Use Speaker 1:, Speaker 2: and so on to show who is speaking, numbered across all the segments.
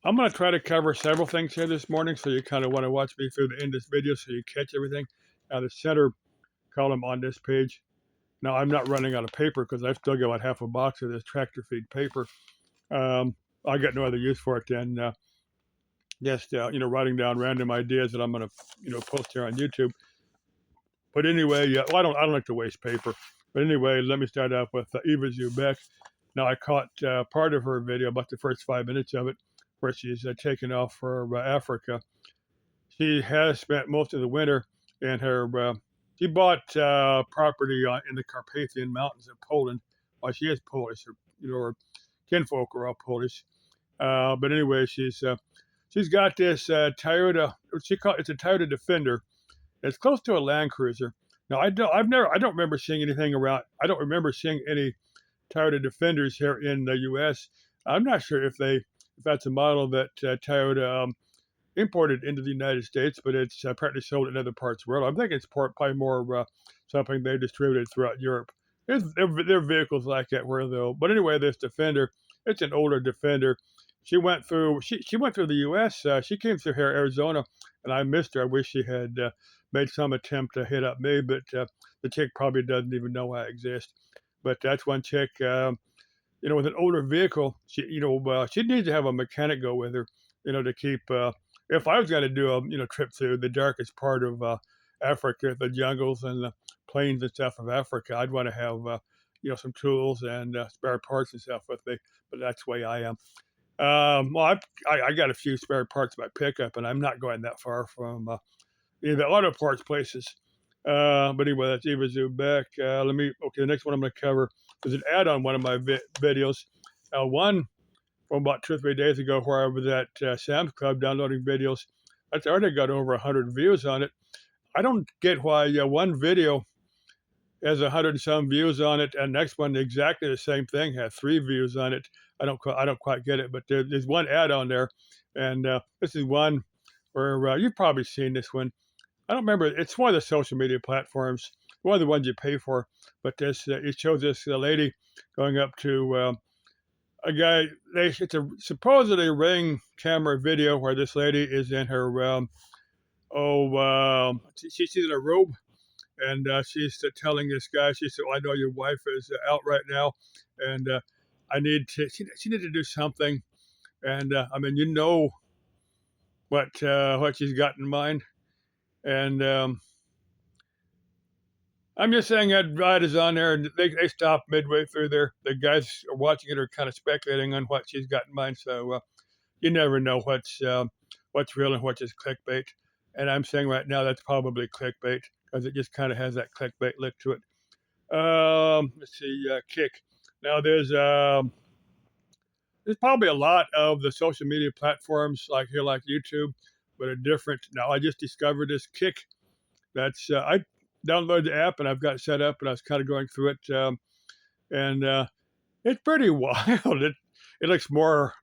Speaker 1: I'm gonna try to cover several things here this morning, so you kinda wanna watch me through the end of this video so you catch everything. The center column on this page. Now, I'm not running out of paper because I've still got about half a box of this tractor feed paper. Um, I got no other use for it than just writing down random ideas that I'm gonna post here on YouTube. But anyway, well, I don't like to waste paper. But anyway, let me start off with Eva Zubek. Now, I caught part of her video, about the first 5 minutes of it, where she's taking off for Africa. She has spent most of the winter in her. She bought property in the Carpathian Mountains of Poland. Well, she is Polish, her kinfolk are all Polish. But anyway, she's got this Toyota. It's a Toyota Defender. It's close to a Land Cruiser. Now, I don't remember seeing anything around. I don't remember seeing any Toyota Defenders here in the U.S. I'm not sure if that's a model that Toyota imported into the United States, but it's apparently sold in other parts of the world. I'm thinking it's probably more something they distributed throughout Europe. There are vehicles like that where though. But anyway, this Defender, it's an older Defender. She went through the U.S. She came through here, Arizona, and I missed her. I wish she had made some attempt to hit up me, but the chick probably doesn't even know I exist. But that's one chick. With an older vehicle, she needs to have a mechanic go with her, to keep. If I was going to do a trip through the darkest part of Africa, the jungles and the plains and stuff of Africa, I'd want to have some tools and spare parts and stuff with me. But that's the way I am. Well, I got a few spare parts in my pickup, and I'm not going that far from the auto parts places. But anyway, that's Eva Zubek. The next one I'm going to cover is an ad on one of my videos. One from about 2 or 3 days ago where I was at Sam's Club downloading videos. That's already got over 100 views on it. I don't get why one video has 100 and some views on it, and next one exactly the same thing has 3 views on it. I don't quite get it, but there's one ad on there, and this is one where you've probably seen this one. I don't remember. It's one of the social media platforms, one of the ones you pay for. But it shows this lady going up to a guy. It's a supposedly Ring camera video where this lady is in her she's in a robe, and she's telling this guy. She said, "Well, I know your wife is out right now, and I need to. She need to do something." And I mean, what she's got in mind, and I'm just saying that ride is on there, and they stop midway through there. The guys are watching it are kind of speculating on what she's got in mind. So you never know what's real and what's just clickbait. And I'm saying right now that's probably clickbait because it just kind of has that clickbait look to it. Let's see, Kick. Now there's probably a lot of the social media platforms like YouTube, but are different. Now I just discovered this Kick. I downloaded the app and I've got it set up, and I was kind of going through it, and it's pretty wild. It looks more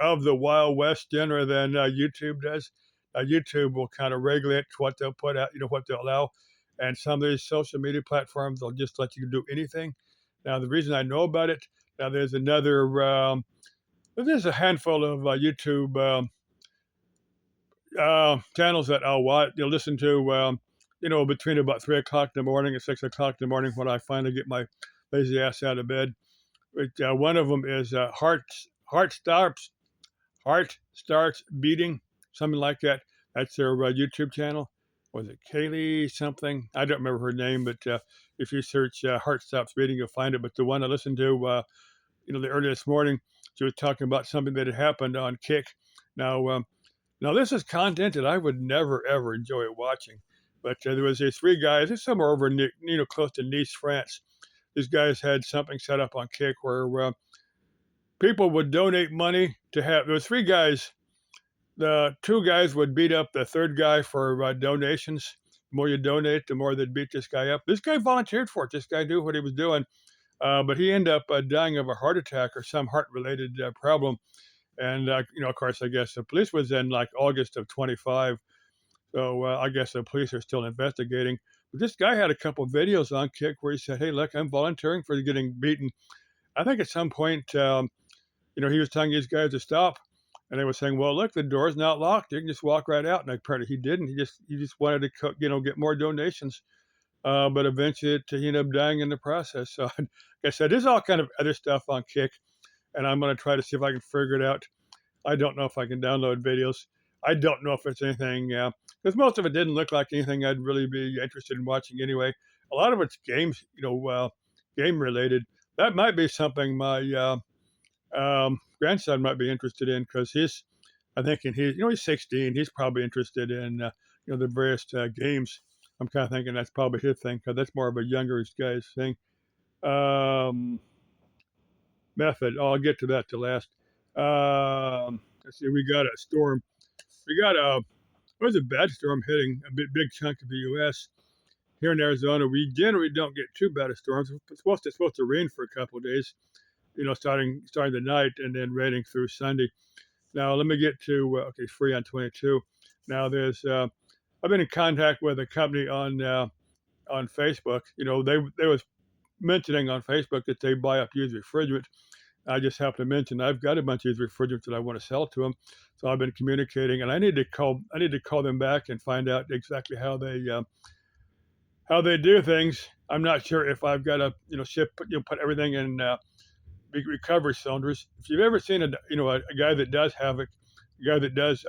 Speaker 1: of the Wild West genre than YouTube does. YouTube will kind of regulate what they'll put out, what they'll allow, and some of these social media platforms they'll just let you do anything. Now, the reason I know about it, now there's a handful of YouTube channels that I'll watch. You'll listen to. Between about 3 o'clock in the morning and 6 o'clock in the morning when I finally get my lazy ass out of bed. One of them is Heart Starts Beating, something like that. That's their YouTube channel. Was it Kaylee something? I don't remember her name, but if you search Heart Stops Beating, you'll find it. But the one I listened to, the early this morning, she was talking about something that had happened on Kick. Now this is content that I would never ever enjoy watching. But there was these 3 guys. It's somewhere over, close to Nice, France. These guys had something set up on Kick where people would donate money to have. There were 3 guys. The 2 guys would beat up the 3rd guy for donations. The more you donate, the more they'd beat this guy up. This guy volunteered for it. This guy knew what he was doing, but he ended up dying of a heart attack or some heart-related problem. And of course, I guess the police was in like August of 25. So I guess the police are still investigating. But this guy had a couple of videos on Kick where he said, "Hey, look, I'm volunteering for getting beaten." I think at some point, he was telling these guys to stop. And they were saying, "Well, look, the door's not locked. You can just walk right out." And apparently he didn't. He just wanted to get more donations. But eventually he ended up dying in the process. So like I said, there's all kind of other stuff on Kick, and I'm going to try to see if I can figure it out. I don't know if I can download videos. I don't know if it's anything because most of it didn't look like anything I'd really be interested in watching anyway. A lot of it's games, game related. That might be something my grandson might be interested in because I think he's 16. He's probably interested in the various games. I'm kind of thinking that's probably his thing because that's more of a younger guy's thing. Um, Method. Oh, I'll get to that to last. Let's see. We got a storm. We got it was a bad storm hitting a big chunk of the U.S. Here in Arizona. We generally don't get too bad of storms. It's supposed to rain for a couple of days. Starting the night and then raining through Sunday. Now let me get to free on 22. Now I've been in contact with a company on Facebook. They was mentioning on Facebook that they buy up used refrigerant. I just have to mention I've got a bunch of used refrigerants that I want to sell to them. So I've been communicating, and I need to call them back and find out exactly how they do things. I'm not sure if I've got to put everything in big recovery cylinders. If you've ever seen a guy that does have a guy that does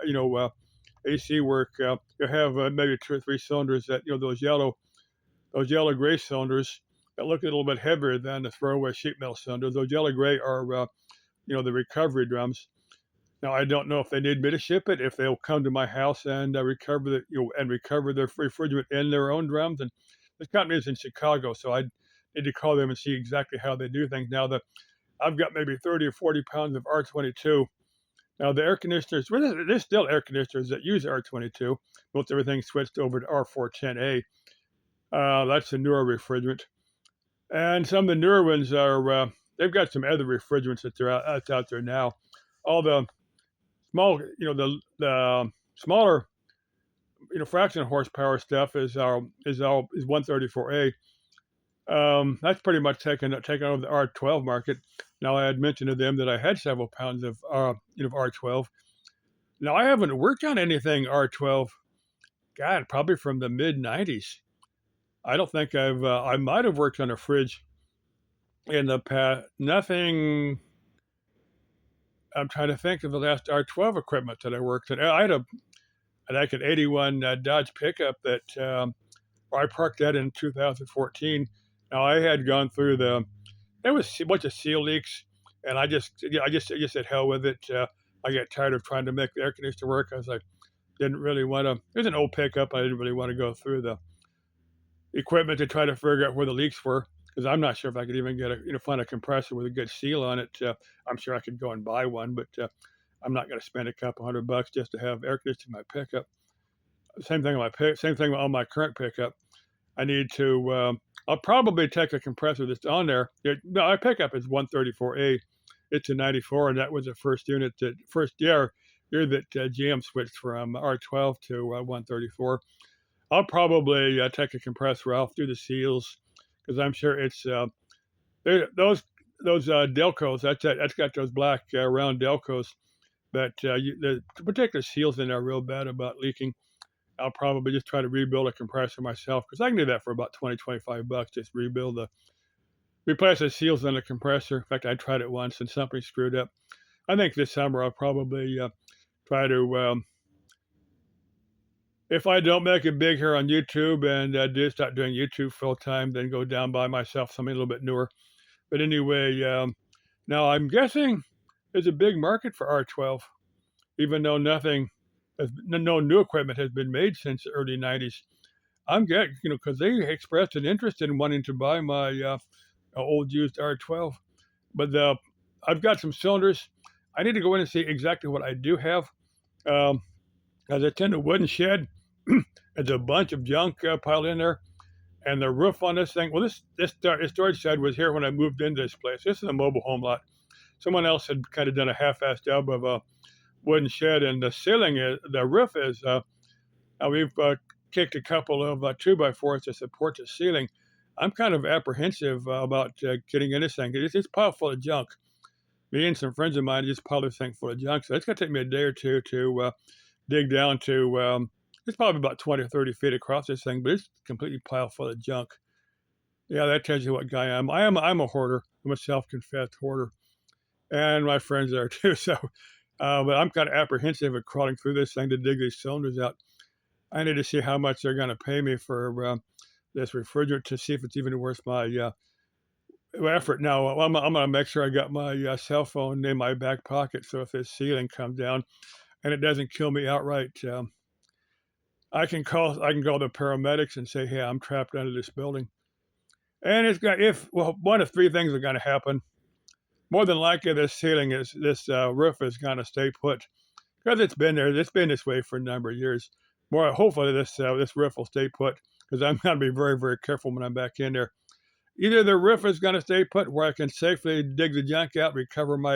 Speaker 1: AC work, you have maybe 2 or 3 cylinders that those yellow gray cylinders that look a little bit heavier than the throwaway sheet metal cylinders. Those yellow gray are the recovery drums. Now I don't know if they need me to ship it, if they'll come to my house and recover their refrigerant in their own drums. And this company is in Chicago, so I need to call them and see exactly how they do things. Now I've got maybe 30 or 40 pounds of R22. Now the air conditioners, there's still air conditioners that use R22. Most everything switched over to R410A. That's the newer refrigerant. And some of the newer ones they've got some other refrigerants that's out there now. All the small, the smaller, fraction of horsepower stuff is 134A. That's pretty much taken over the R12 market. Now I had mentioned to them that I had several pounds of R12. Now I haven't worked on anything R12. God, probably from the mid '90s. I don't think I might have worked on a fridge in the past. Nothing. I'm trying to think of the last R12 equipment that I worked on. I had an 81 Dodge pickup that I parked that in 2014. Now I had gone through there was a bunch of seal leaks, and I just said hell with it. I got tired of trying to make the air conditioner work. I was like, didn't really want to. It was an old pickup. I didn't really want to go through the equipment to try to figure out where the leaks were because I'm not sure if I could even find a compressor with a good seal on it. I'm sure I could go and buy one, but I'm not going to spend a couple $100 just to have air conditioning in my pickup. Same thing on my current pickup. I need to. I'll probably take a compressor that's on there. My pickup is 134A. It's a 94, and that was the first year that GM switched from R12 to 134. I'll probably take a compressor off, do the seals, because I'm sure it's those Delcos. That's got those black round Delcos that the particular seals in there are real bad about leaking. I'll probably just try to rebuild a compressor myself because I can do that for about $20-25. Just replace the seals on the compressor. In fact, I tried it once and something screwed up. I think this summer I'll probably try to. If I don't make it big here on YouTube and do start doing YouTube full time, then go down by myself something a little bit newer. But anyway, now I'm guessing there's a big market for R12, even though no new equipment has been made since the early '90s. I'm getting, because they expressed an interest in wanting to buy my old used R12. But I've got some cylinders. I need to go in and see exactly what I do have. As I tend to wooden shed, there's a bunch of junk piled in there. And the roof on this thing, well, this storage shed was here when I moved into this place. This is a mobile home lot. Someone else had kind of done a half-assed job of a wooden shed, and the roof is, we've kicked a couple of 2x4s to support the ceiling. I'm kind of apprehensive about getting in this thing. It's piled full of junk. me and some friends of mine just piled this thing full of junk. So it's going to take me a day or two to dig down to, it's probably about 20 or 30 feet across this thing, but it's completely piled full of junk. Yeah, that tells you what guy I am. I'm a hoarder. I'm a self-confessed hoarder. And my friends are too. So, but I'm kind of apprehensive of crawling through this thing to dig these cylinders out. I need to see how much they're going to pay me for this refrigerant to see if it's even worth my effort. Now, I'm going to make sure I got my cell phone in my back pocket. So if this ceiling comes down and it doesn't kill me outright, I can call the paramedics and say, hey, I'm trapped under this building. And one of three things are going to happen. More than likely, this roof is going to stay put because it's been there. It's been this way for a number of years. Hopefully, this roof will stay put because I'm going to be very, very careful when I'm back in there. Either the roof is going to stay put where I can safely dig the junk out, recover my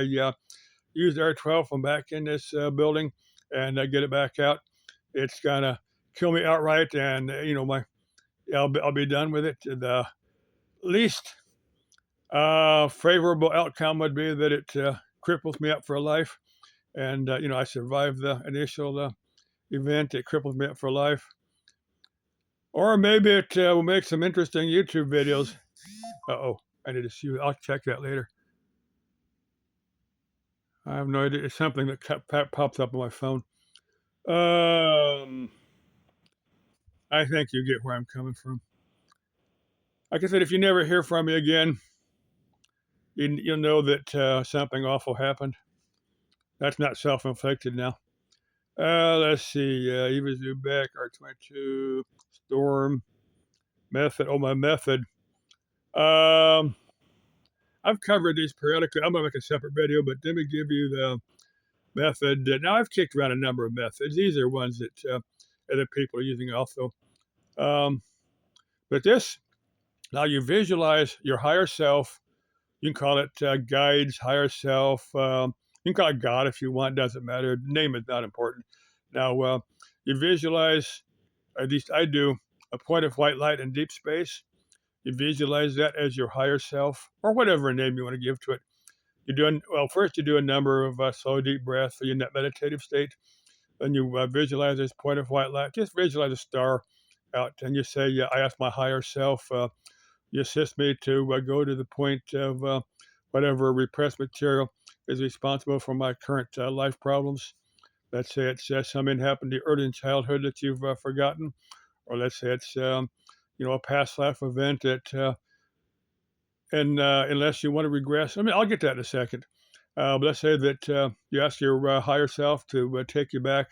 Speaker 1: used R12 from back in this building, and get it back out. It's going to kill me outright, and I'll be done with it. The least favorable outcome would be that it cripples me up for life, and I survived the initial event. It cripples me up for life, or maybe it will make some interesting YouTube videos. I need to see. I'll check that later. I have no idea. It's something that pops up on my phone. I think you get where I'm coming from. Like I said, if you never hear from me again, you'll know that something awful happened. That's not self-inflicted now. Let's see. Eva Zubek, R22, Storm, Method. Oh, my Method. I've covered these periodically. I'm going to make a separate video, but let me give you the method. Now, I've kicked around a number of methods. These are ones that other people are using also. But now you visualize your higher self. You can call it guides, higher self. You can call it God if you want. Doesn't matter. The name is not important. Now, you visualize, at least I do, a point of white light in deep space. You visualize that as your higher self, or whatever name you want to give to it. First you do a number of slow, deep breaths, so you're in that meditative state. Then you visualize this point of white light. Just visualize a star out, and you say, I ask my higher self, you assist me to go to the point of whatever repressed material is responsible for my current life problems. Let's say it's something happened to you early in childhood that you've forgotten, or let's say it's a past life event that, unless you want to regress. I mean, I'll get that in a second. But let's say that you ask your higher self to take you back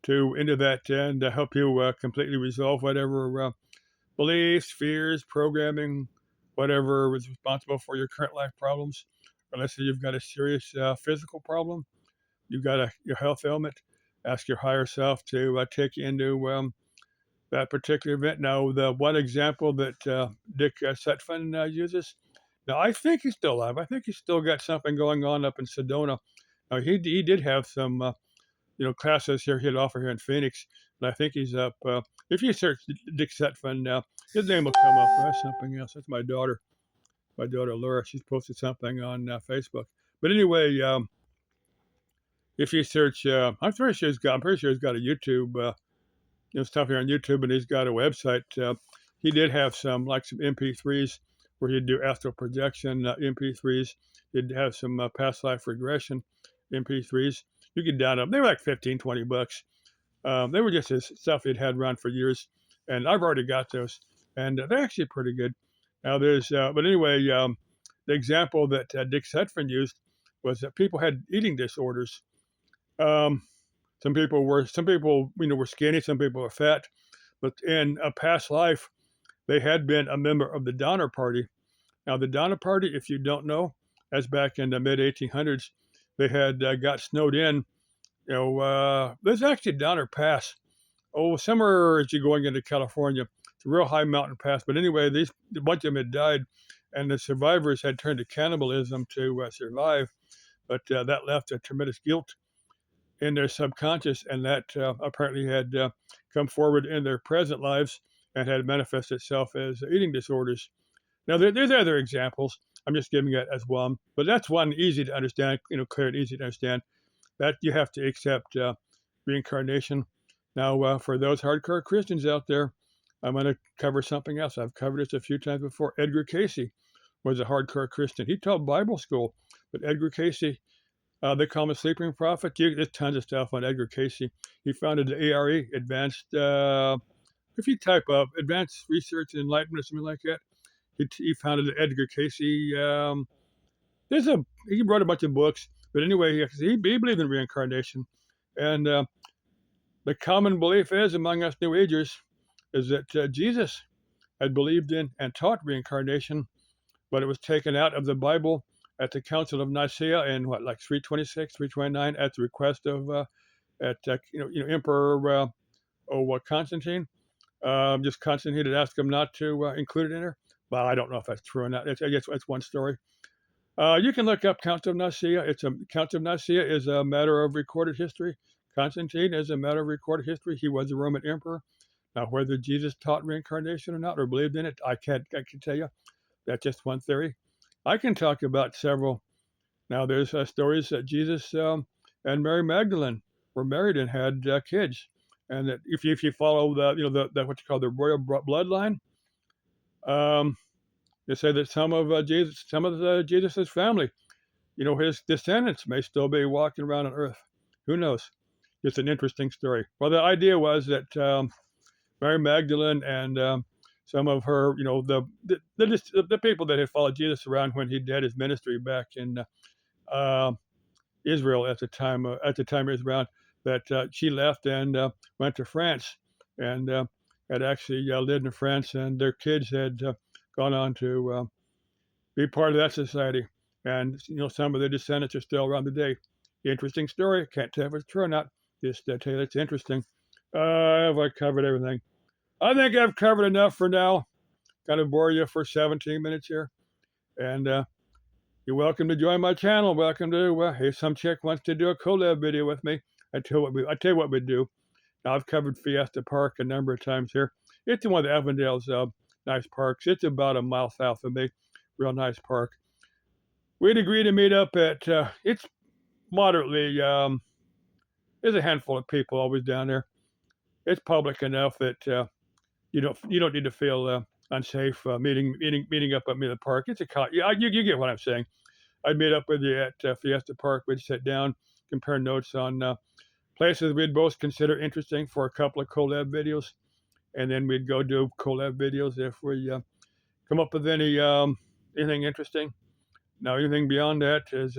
Speaker 1: into that and help you completely resolve whatever beliefs, fears, programming, whatever was responsible for your current life problems. Or let's say you've got a serious physical problem, you've got your health ailment. Ask your higher self to take you into that particular event. Now, the one example that Dick Setfun uses, now I think he's still alive. I think he's still got something going on up in Sedona. Now, he did have some, classes here he'd offer here in Phoenix, and I think he's up. If you search Dick Setfun now, his name will come up. That's something else. That's my daughter Laura. She's posted something on Facebook. But anyway, if you search, I'm pretty sure he's got a YouTube. Stuff here on YouTube, and he's got a website. He did have some MP3s where he'd do astral projection MP3s. He'd have some past life regression MP3s. You could download them. They were like $15-$20. They were just his stuff he'd had around for years, and I've already got those, and they're actually pretty good. Now but anyway, the example that Dick Setfun used was that people had eating disorders. Some people were skinny, some people were fat, but in a past life, they had been a member of the Donner Party. Now, the Donner Party, if you don't know, as back in the mid 1800s, they had got snowed in. There's actually Donner Pass. Somewhere as you're going into California, it's a real high mountain pass. But anyway, a bunch of them had died, and the survivors had turned to cannibalism to survive. But that left a tremendous guilt in their subconscious, and that apparently had come forward in their present lives and had manifested itself as eating disorders. Now, there's other examples. I'm just giving it as one, but that's one easy to understand, clear and easy to understand. That you have to accept reincarnation. Now, for those hardcore Christians out there, I'm going to cover something else. I've covered this a few times before. Edgar Cayce was a hardcore Christian. He taught Bible school, but Edgar Cayce, they call him a sleeping prophet. There's tons of stuff on Edgar Cayce. He founded the ARE, Advanced, if you type up Advanced Research and Enlightenment or something like that, he founded the Edgar Cayce. He wrote a bunch of books, but anyway, he believed in reincarnation, and the common belief is among us New Agers is that Jesus had believed in and taught reincarnation, but it was taken out of the Bible at the Council of Nicaea in 326, 329, at the request of Emperor Constantine. Just Constantine had asked him not to include it in there. Well, I don't know if that's true or not. I guess that's one story. You can look up Council of Nicaea. Council of Nicaea is a matter of recorded history. Constantine is a matter of recorded history. He was a Roman emperor. Now, whether Jesus taught reincarnation or not, or believed in it, I can tell you. That's just one theory. I can talk about several. Now, there's stories that Jesus and Mary Magdalene were married and had kids, and that if you follow the what you call the royal bloodline, they say that some of Jesus's family, his descendants may still be walking around on Earth. Who knows? It's an interesting story. Well, the idea was that Mary Magdalene and some of her, the people that had followed Jesus around when he did his ministry back in Israel at the time he was around, that she left and went to France, and had actually lived in France, and their kids had gone on to be part of that society. And some of the descendants are still around today. Interesting story. Can't tell if it's true or not. Just tell you it's interesting. Have I covered everything? I think I've covered enough for now. Kind of bore you for 17 minutes here. And you're welcome to join my channel. Welcome to, hey, some chick wants to do a collab video with me. I tell you what we do. Now, I've covered Fiesta Park a number of times here. It's one of the Avondale's nice parks. It's about a mile south of me. Real nice park. We'd agree to meet up at, it's moderately, there's a handful of people always down there. It's public enough that you don't need to feel unsafe meeting up at me at the park. It's you get what I'm saying. I'd meet up with you at Fiesta Park. We'd sit down, compare notes on places we'd both consider interesting for a couple of collab videos, and then we'd go do collab videos if we come up with anything interesting. Now, anything beyond that is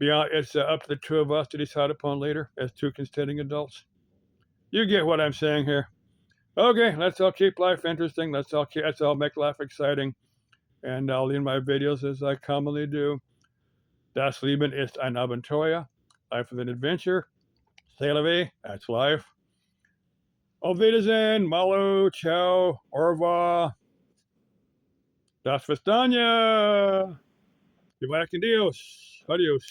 Speaker 1: it's up to the two of us to decide upon later as two consenting adults. You get what I'm saying here. Okay, let's all keep life interesting. Let's all make life exciting. And I'll end my videos as I commonly do. Das Leben ist ein Abenteuer. Life is an adventure. C'est la vie. That's life. Auf Wiedersehen. Malo. Ciao. Au revoir. Das Vistania. Igual que Dios. Adios.